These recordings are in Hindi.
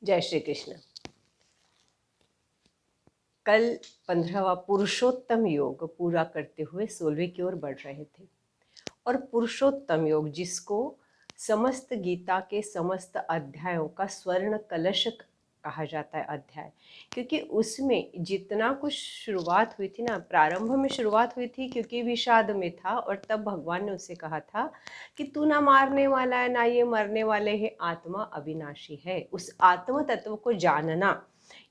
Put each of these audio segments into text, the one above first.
जय श्री कृष्ण। कल 15वां पुरुषोत्तम योग पूरा करते हुए 16वें की ओर बढ़ रहे थे। और पुरुषोत्तम योग जिसको समस्त गीता के समस्त अध्यायों का स्वर्ण कलश कहा जाता है अध्याय, क्योंकि उसमें जितना कुछ शुरुआत हुई थी ना, प्रारंभ में शुरुआत हुई थी क्योंकि विषाद में था। और तब भगवान ने उसे कहा था कि तू ना मारने वाला है ना ये मरने वाले है, आत्मा अविनाशी है। उस आत्म तत्व को जानना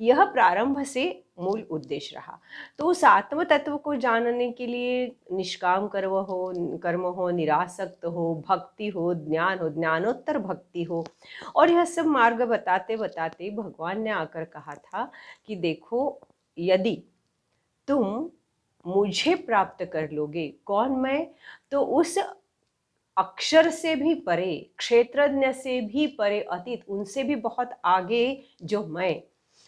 यह प्रारंभ से मूल उद्देश्य रहा। तो उस आत्म तत्व को जानने के लिए निष्काम कर्म हो, निरासक्त हो, भक्ति हो, ज्ञान हो, ज्ञानोत्तर भक्ति हो, और यह सब मार्ग बताते बताते भगवान ने आकर कहा था कि देखो, यदि तुम मुझे प्राप्त कर लोगे, कौन मैं, तो उस अक्षर से भी परे, क्षेत्रज्ञ से भी परे, अतीत उनसे भी बहुत आगे जो मैं,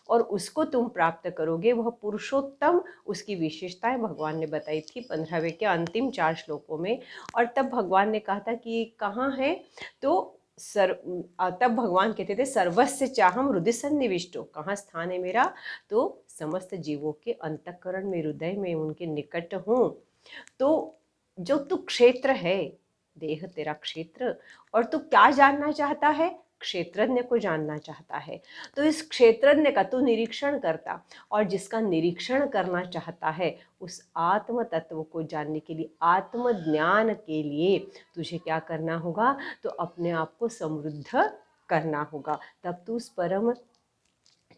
और उसको तुम प्राप्त करोगे, वह पुरुषोत्तम, उसकी विशेषताएं भगवान ने बताई थी 15वें के अंतिम 4 श्लोकों में। और तब भगवान ने कहा था कि ये कहाँ है, तो तब भगवान कहते थे सर्वस्य चाहम हृदय सन्निविष्टो, कहाँ स्थान है मेरा, तो समस्त जीवों के अंतःकरण में, हृदय में, उनके निकट हूँ। तो जो तू क्षेत्र है, देह तेरा क्षेत्र, और तू क्या जानना चाहता है, क्षेत्रज्ञ को जानना चाहता है। तो इस क्षेत्रज्ञ का तू निरीक्षण करता, और जिसका निरीक्षण करना चाहता है उस आत्म तत्व को जानने के लिए, आत्मज्ञान के लिए तुझे क्या करना होगा, तो अपने आप को समृद्ध करना होगा। तब तू उस परम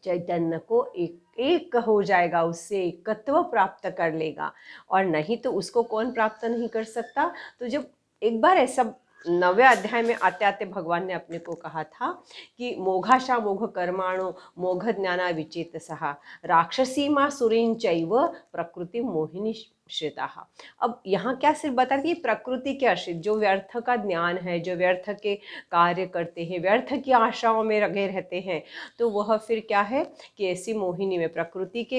चैतन्य को एक हो जाएगा, उससे एकत्व प्राप्त कर लेगा। और नहीं तो उसको कौन प्राप्त नहीं कर सकता। तो जब एक बार ऐसा 9वें अध्याय में आते आते भगवान ने अपने को कहा था कि मोघाशा मोघ कर्माणो मोघ ज्ञाना विचेतसः राक्षसी माँ सुरीन चैव प्रकृति मोहिनी श्रिता। अब यहाँ क्या सिर्फ बता रही है प्रकृति के आश्रित, जो व्यर्थ का ज्ञान है, जो व्यर्थ के कार्य करते हैं, व्यर्थ की आशाओं में लगे रहते हैं, तो वह फिर क्या है कि ऐसी मोहिनी में, प्रकृति के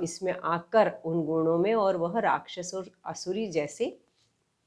इसमें आकर उन गुणों में, और वह राक्षस और असुरी जैसे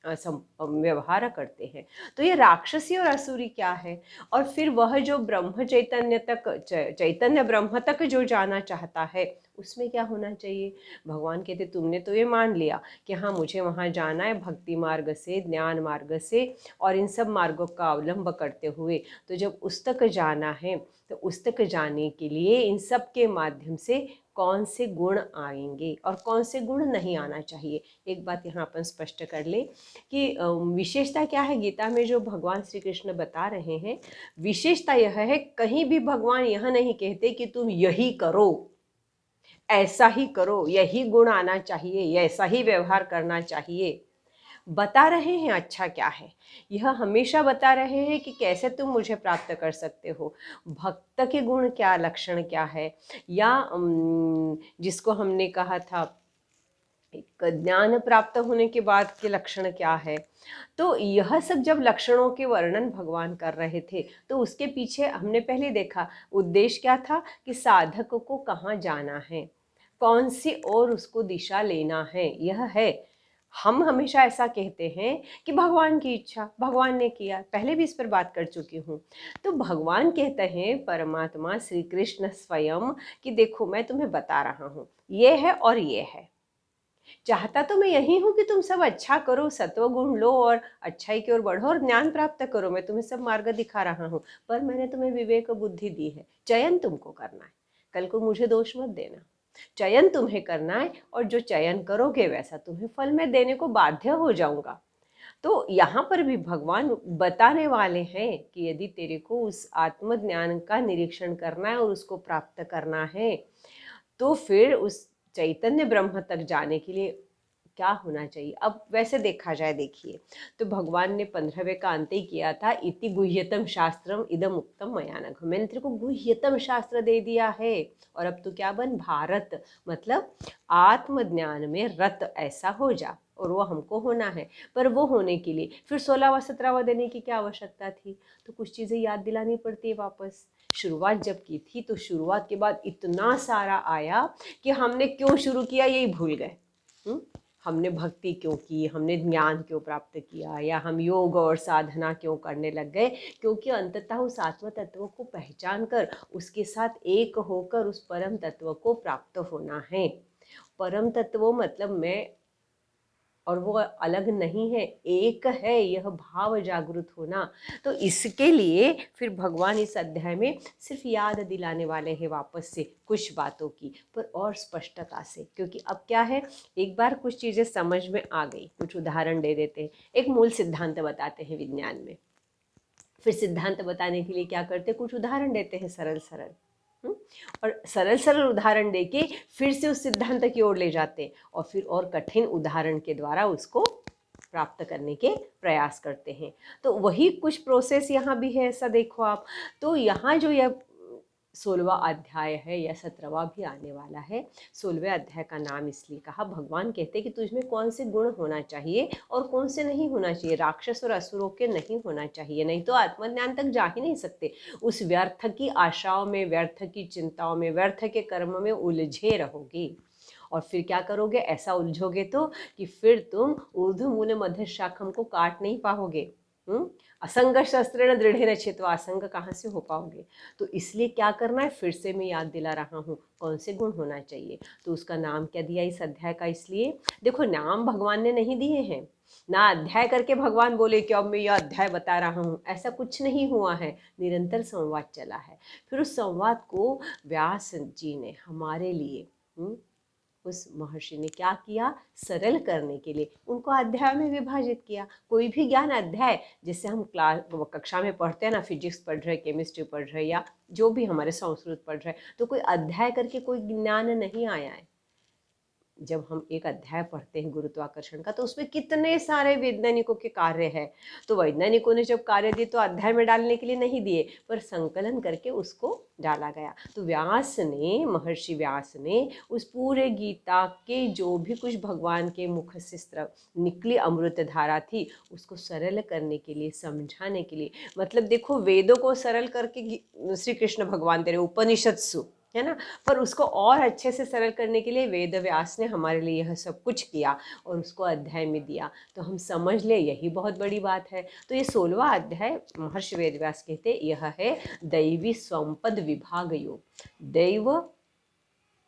व्यवहार करते हैं। तो ये राक्षसी और असुरी क्या है, और फिर वह जो ब्रह्म चैतन्य तक, चैतन्य ब्रह्म तक जो जाना चाहता है, उसमें क्या होना चाहिए। भगवान कहते तुमने तो ये मान लिया कि हाँ मुझे वहाँ जाना है भक्ति मार्ग से, ज्ञान मार्ग से, और इन सब मार्गों का अवलंब करते हुए, तो जब उस तक जाना है तो उस तक जाने के लिए इन सब के माध्यम से कौन से गुण आएंगे और कौन से गुण नहीं आना चाहिए। एक बात यहाँ अपन स्पष्ट कर ले कि विशेषता क्या है गीता में जो भगवान श्री कृष्ण बता रहे हैं। विशेषता यह है, कहीं भी भगवान यह नहीं कहते कि तुम यही करो, ऐसा ही करो, यही गुण आना चाहिए, ऐसा ही व्यवहार करना चाहिए। बता रहे हैं अच्छा क्या है, यह हमेशा बता रहे हैं कि कैसे तुम मुझे प्राप्त कर सकते हो, भक्त के गुण क्या, लक्षण क्या है, या जिसको हमने कहा था एक ज्ञान प्राप्त होने के बाद के लक्षण क्या है। तो यह सब जब लक्षणों के वर्णन भगवान कर रहे थे, तो उसके पीछे हमने पहले देखा उद्देश्य क्या था कि साधक को कहाँ जाना है, कौन सी ओर उसको दिशा लेना है। यह है, हम हमेशा ऐसा कहते हैं कि भगवान की इच्छा, भगवान ने किया, पहले भी इस पर बात कर चुकी हूँ। तो भगवान कहते हैं, परमात्मा श्री कृष्ण स्वयं, कि देखो मैं तुम्हें बता रहा हूँ ये है और ये है। चाहता तो मैं यही हूँ कि तुम सब अच्छा करो, सत्व गुण लो और अच्छाई की ओर बढ़ो और ज्ञान प्राप्त करो, मैं तुम्हें सब मार्ग दिखा रहा हूँ। पर मैंने तुम्हें विवेक बुद्धि दी है, चयन तुमको करना है, कल को मुझे दोष मत देना। चयन तुम्हें करना है, और जो चयन करोगे वैसा तुम्हें फल मैं देने को बाध्य हो जाऊंगा। तो यहाँ पर भी भगवान बताने वाले हैं कि यदि तेरे को उस आत्मज्ञान का निरीक्षण करना है और उसको प्राप्त करना है, तो फिर उस चैतन्य ब्रह्म तक जाने के लिए क्या होना चाहिए। अब वैसे देखा जाए, देखिए, तो भगवान ने 15वें का अंत ही किया था, इति गुह्यतम शास्त्रम इदम उक्तम मया नघ, मैंने तेरे को गुह्यतम शास्त्र दे दिया है, और अब तो क्या बन, भारत, मतलब आत्मज्ञान में रत ऐसा हो जा, और वो हमको होना है। पर वो होने के लिए फिर 16वां 17वां देने की क्या आवश्यकता थी, तो कुछ चीज़ें याद दिलानी पड़ती है वापस। शुरुआत जब की थी तो शुरुआत के बाद इतना सारा आया कि हमने क्यों शुरू किया यही भूल गए। हमने भक्ति क्यों की, हमने ज्ञान क्यों प्राप्त किया, या हम योग और साधना क्यों करने लग गए, क्योंकि अंततः उस आत्म तत्व को पहचान कर उसके साथ एक होकर उस परम तत्व को प्राप्त होना है। परम तत्व मतलब मैं और वो अलग नहीं है, एक है, यह भाव जागृत होना। तो इसके लिए फिर भगवान इस अध्याय में सिर्फ याद दिलाने वाले हैं वापस से कुछ बातों की, पर और स्पष्टता से, क्योंकि अब क्या है, एक बार कुछ चीज़ें समझ में आ गई, कुछ उदाहरण दे देते हैं, एक मूल सिद्धांत बताते हैं विज्ञान में, फिर सिद्धांत बताने के लिए क्या करते हैं, कुछ उदाहरण देते हैं सरल सरल, और सरल सरल उदाहरण देके फिर से उस सिद्धांत की ओर ले जाते हैं, और फिर और कठिन उदाहरण के द्वारा उसको प्राप्त करने के प्रयास करते हैं। तो वही कुछ प्रोसेस यहाँ भी है, ऐसा देखो आप। तो यहाँ जो यह 16वां अध्याय है या 17वां भी आने वाला है। 16वें अध्याय का नाम इसलिए कहा, भगवान कहते हैं कि तुझमें कौन से गुण होना चाहिए और कौन से नहीं होना चाहिए, राक्षस और असुरों के नहीं होना चाहिए, नहीं तो आत्मज्ञान तक जा ही नहीं सकते। उस व्यर्थ की आशाओं में, व्यर्थ की चिंताओं में, व्यर्थ के कर्म में उलझे रहोगे, और फिर क्या करोगे, ऐसा उलझोगे तो कि फिर तुम ऊर्ध्व मूल मध्य शाखम को काट नहीं पाओगे। असंग शस्त्रेण दृढ़ेन छित्त्वा, असंग कहाँ से हो पाओगे। तो इसलिए क्या करना है, फिर से मैं याद दिला रहा हूँ कौन से गुण होना चाहिए। तो उसका नाम क्या दिया इस अध्याय का, इसलिए देखो नाम भगवान ने नहीं दिए हैं ना, अध्याय करके भगवान बोले कि अब मैं यह अध्याय बता रहा हूँ, ऐसा कुछ नहीं हुआ है। निरंतर संवाद चला है। फिर उस संवाद को व्यास जी ने हमारे लिए उस महर्षि ने क्या किया, सरल करने के लिए उनको अध्याय में विभाजित किया। कोई भी ज्ञान अध्याय, जैसे हम क्लास कक्षा में पढ़ते हैं ना, फिजिक्स पढ़ रहे, केमिस्ट्री पढ़ रहे, या जो भी हमारे संस्कृत पढ़ रहे, तो कोई अध्याय करके कोई ज्ञान नहीं आया है। जब हम एक अध्याय पढ़ते हैं गुरुत्वाकर्षण का, तो उसमें कितने सारे वैज्ञानिकों के कार्य है। तो वैज्ञानिकों ने जब कार्य दिए तो अध्याय में डालने के लिए नहीं दिए, पर संकलन करके उसको डाला गया। तो व्यास ने, महर्षि व्यास ने उस पूरे गीता के जो भी कुछ भगवान के मुख से निकली अमृत धारा थी, उसको सरल करने के लिए, समझाने के लिए, मतलब देखो वेदों को सरल करके श्री कृष्ण भगवान तेरे उपनिषत्सु, है ना, पर उसको और अच्छे से सरल करने के लिए वेद व्यास ने हमारे लिए यह सब कुछ किया और उसको अध्याय में दिया। तो हम समझ ले, यही बहुत बड़ी बात है। तो ये 16वां अध्याय महर्षि वेद व्यास कहते यह है दैवी संपद विभाग योग।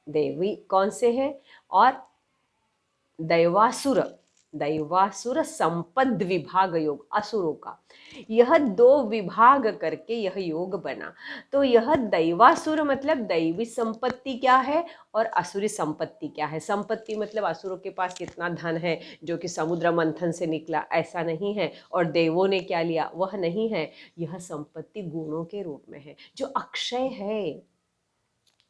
दैवी कौन से है, और दैवासुर संपद विभाग योग, असुरों का, यह 2 विभाग करके यह योग बना। तो यह दैवासुर मतलब दैवी संपत्ति क्या है और असुरी संपत्ति क्या है। संपत्ति मतलब असुरों के पास कितना धन है जो कि समुद्र मंथन से निकला, ऐसा नहीं है, और देवों ने क्या लिया वह नहीं है। यह संपत्ति गुणों के रूप में है जो अक्षय है।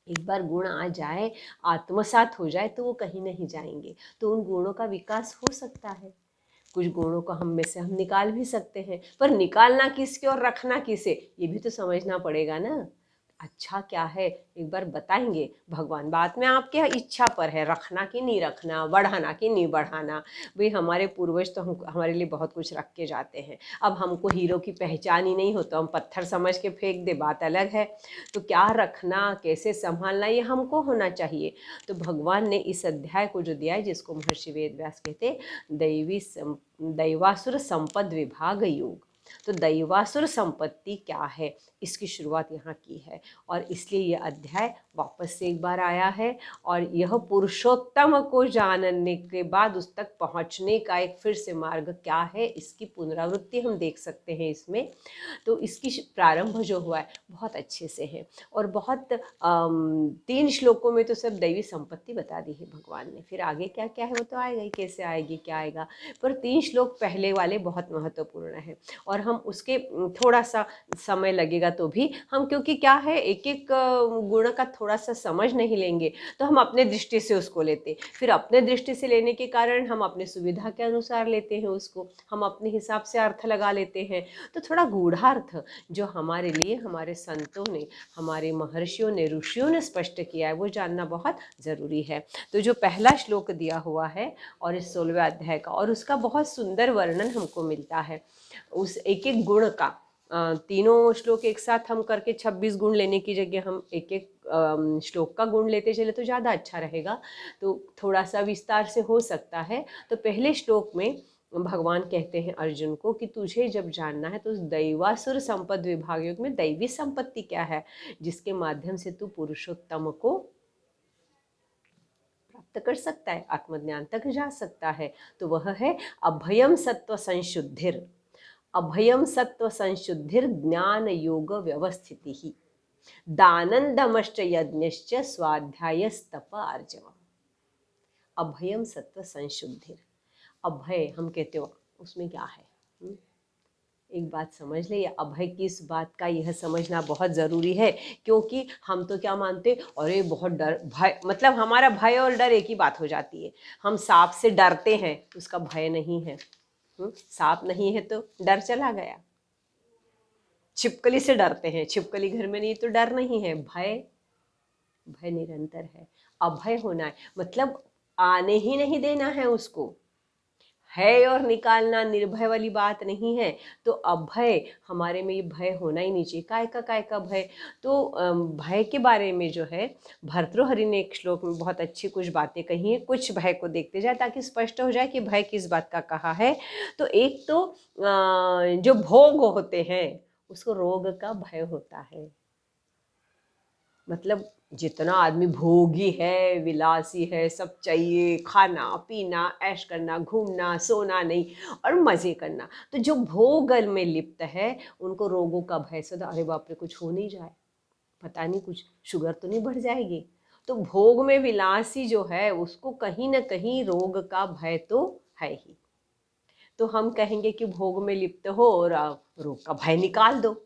एक बार गुण आ जाए, आत्मसात हो जाए, तो वो कहीं नहीं जाएंगे। तो उन गुणों का विकास हो सकता है। कुछ गुणों को हम में से हम निकाल भी सकते हैं, पर निकालना किसके और रखना किसे, ये भी तो समझना पड़ेगा ना। अच्छा क्या है, एक बार बताएंगे भगवान, बात में आपके इच्छा पर है, रखना कि नहीं रखना, बढ़ाना कि नहीं बढ़ाना। भाई हमारे पूर्वज तो हम हमारे लिए बहुत कुछ रख के जाते हैं। अब हमको हीरो की पहचान ही नहीं हो तो हम पत्थर समझ के फेंक दे, बात अलग है। तो क्या रखना, कैसे संभालना, ये हमको होना चाहिए। तो भगवान ने इस अध्याय को जो दिया है, जिसको महर्षि वेद व्यास कहते दैवासुर संपद विभाग योग। तो दैवासुर संपत्ति क्या है, इसकी शुरुआत यहाँ की है, और इसलिए ये अध्याय वापस से एक बार आया है। और यह पुरुषोत्तम को जानने के बाद उस तक पहुँचने का एक फिर से मार्ग क्या है, इसकी पुनरावृत्ति हम देख सकते हैं इसमें। तो इसकी प्रारंभ जो हुआ है बहुत अच्छे से है, और बहुत 3 श्लोकों में तो सब दैवी संपत्ति बता दी है भगवान ने। फिर आगे क्या क्या है वो तो आएगा ही, कैसे आएगी क्या आएगा, पर 3 श्लोक पहले वाले बहुत महत्वपूर्ण है। और हम उसके थोड़ा सा समय लगेगा तो भी हम, क्योंकि क्या है एक एक गुण का थोड़ा सा समझ नहीं लेंगे तो हम अपने दृष्टि से उसको लेते, फिर अपने दृष्टि से लेने के कारण हम अपने सुविधा के अनुसार लेते हैं उसको, हम अपने हिसाब से अर्थ लगा लेते हैं। तो थोड़ा गूढ़ार्थ जो हमारे लिए हमारे संतों ने, हमारे महर्षियों ने, ऋषियों ने स्पष्ट किया है, वो जानना बहुत ज़रूरी है। तो जो पहला श्लोक दिया हुआ है और इस 16वें अध्याय का, और उसका बहुत सुंदर वर्णन हमको मिलता है उस एक एक गुण का। तीनों श्लोक एक साथ हम करके 26 गुण लेने की जगह हम एक एक श्लोक का गुण लेते चले तो ज़्यादा अच्छा रहेगा, तो थोड़ा सा विस्तार से हो सकता है। तो पहले श्लोक में भगवान कहते हैं अर्जुन को कि तुझे जब जानना है तो दैवासुर संपद विभाग योग में दैवी संपत्ति क्या है जिसके माध्यम से तू पुरुषोत्तम को प्राप्त कर सकता है, आत्मज्ञान तक जा सकता है। तो वह है अभयम सत्व संशुद्धिर, अभयम सत्व संशुद्धिर ज्ञान योग व्यवस्थिति ही दानंदमश्च यज्ञश्च स्वाध्यायस्तप आर्जवम्। अभयम सत्व संशुद्धिर, अभय हम कहते हो उसमें क्या है? एक बात समझ ले, या अभय किस बात का, यह समझना बहुत ज़रूरी है। क्योंकि हम तो क्या मानते, अरे बहुत डर, भय, मतलब हमारा भय और डर एक ही बात हो जाती है। हम सांप से डरते हैं, उसका भय नहीं है। सांप नहीं है तो डर चला गया। छिपकली से डरते हैं, छिपकली घर में नहीं तो डर नहीं है। भय, भय निरंतर है। अभय होना है मतलब आने ही नहीं देना है उसको, है और निकालना निर्भय वाली बात नहीं है। तो अभय, हमारे में ये भय होना ही नहीं चाहिए। काय का भय? तो भय के बारे में जो है भर्तृहरि ने एक श्लोक में बहुत अच्छी कुछ बातें कही हैं। कुछ भय को देखते जाए ताकि स्पष्ट हो जाए कि भय किस बात का कहा है। तो एक तो जो भोग होते हैं उसको रोग का भय होता है। मतलब जितना आदमी भोगी है, विलासी है, सब चाहिए, खाना पीना, ऐश करना, घूमना, सोना नहीं और मज़े करना, तो जो भोग में लिप्त है उनको रोगों का भय सदा, अरे बाप रे कुछ हो नहीं जाए, पता नहीं कुछ शुगर तो नहीं बढ़ जाएगी। तो भोग में विलासी जो है उसको कहीं ना कहीं रोग का भय तो है ही। तो हम कहेंगे कि भोग में लिप्त हो और रोग का भय निकाल दो,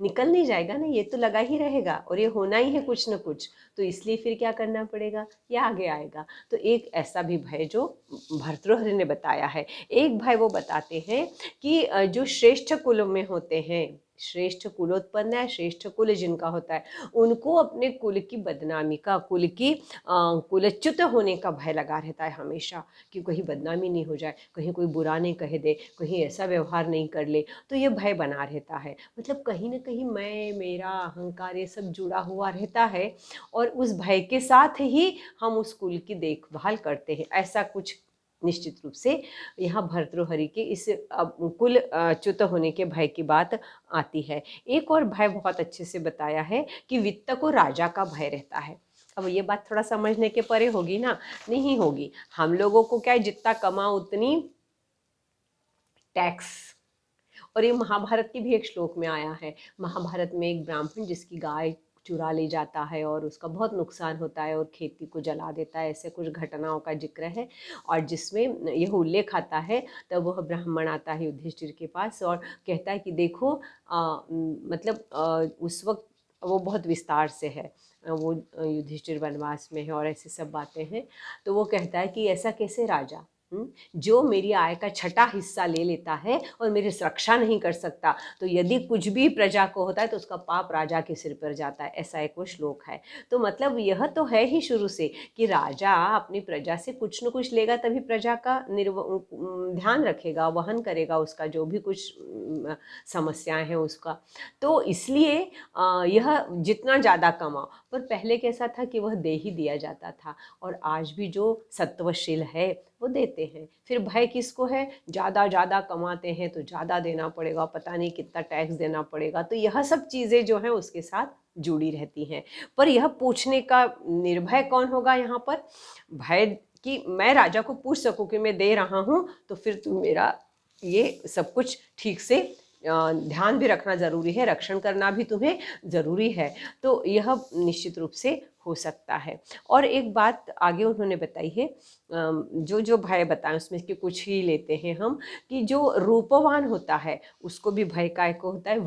निकल नहीं जाएगा ना, ये तो लगा ही रहेगा और ये होना ही है कुछ न कुछ। तो इसलिए फिर क्या करना पड़ेगा, ये आगे आएगा। तो एक ऐसा भी भय जो भर्तृहरि ने बताया है। एक भय वो बताते हैं कि जो श्रेष्ठ कुल में होते हैं, श्रेष्ठ कुलोत्पन्न है, श्रेष्ठ कुल जिनका होता है, उनको अपने कुल की बदनामी का, कुल की कुलच्युत होने का भय लगा रहता है हमेशा, कि कहीं बदनामी नहीं हो जाए, कहीं कोई बुरा नहीं कह दे, कहीं ऐसा व्यवहार नहीं कर ले। तो ये भय बना रहता है। मतलब कहीं ना कहीं मैं, मेरा, अहंकार, ये सब जुड़ा हुआ रहता है और उस भय के साथ ही हम उस कुल की देखभाल करते हैं। ऐसा कुछ निश्चित रूप से यहाँ भर्तृहरि के इस कुल च्युत होने के भय की बात आती है। एक और भय बहुत अच्छे से बताया है कि वित्त को राजा का भय रहता है। अब ये बात थोड़ा समझने के परे होगी ना, नहीं होगी। हम लोगों को क्या है, जितना कमाओ उतनी टैक्स। और ये महाभारत के भी एक श्लोक में आया है। महाभारत में एक ब्राह्मण जिसकी गाय चुरा ले जाता है और उसका बहुत नुकसान होता है और खेती को जला देता है, ऐसे कुछ घटनाओं का जिक्र है। और जिसमें यह उल्लेख आता है, तब वह ब्राह्मण आता है युधिष्ठिर के पास और कहता है कि देखो मतलब उस वक्त वो बहुत विस्तार से है, वो युधिष्ठिर वनवास में है और ऐसी सब बातें हैं। तो वो कहता है कि ऐसा कैसे राजा, जो मेरी आय का छठा हिस्सा ले लेता है और मेरी सुरक्षा नहीं कर सकता, तो यदि कुछ भी प्रजा को होता है तो उसका पाप राजा के सिर पर जाता है। ऐसा एक वो श्लोक है। तो मतलब यह तो है ही शुरू से कि राजा अपनी प्रजा से कुछ न कुछ लेगा तभी प्रजा का ध्यान रखेगा, वहन करेगा उसका जो भी कुछ समस्याएं हैं उसका। तो इसलिए यह जितना ज़्यादा कमाओ, पर पहले कैसा था कि वह दे ही दिया जाता था और आज भी जो सत्वशील है वो देते हैं। फिर भय किसको है, ज़्यादा कमाते हैं तो ज़्यादा देना पड़ेगा, पता नहीं कितना टैक्स देना पड़ेगा। तो यह सब चीज़ें जो हैं उसके साथ जुड़ी रहती हैं। पर यह पूछने का निर्भय कौन होगा यहाँ पर, भय कि मैं राजा को पूछ सकूं कि मैं दे रहा हूँ तो फिर तुम मेरा ये सब कुछ ठीक से ध्यान भी रखना ज़रूरी है, रक्षण करना भी तुम्हें ज़रूरी है। तो यह निश्चित रूप से हो सकता है। और एक बात आगे उन्होंने बताई है, जो जो भय बताएं उसमें के कुछ ही लेते हैं हम, कि जो रूपवान होता है उसको भी भय काय को होता है।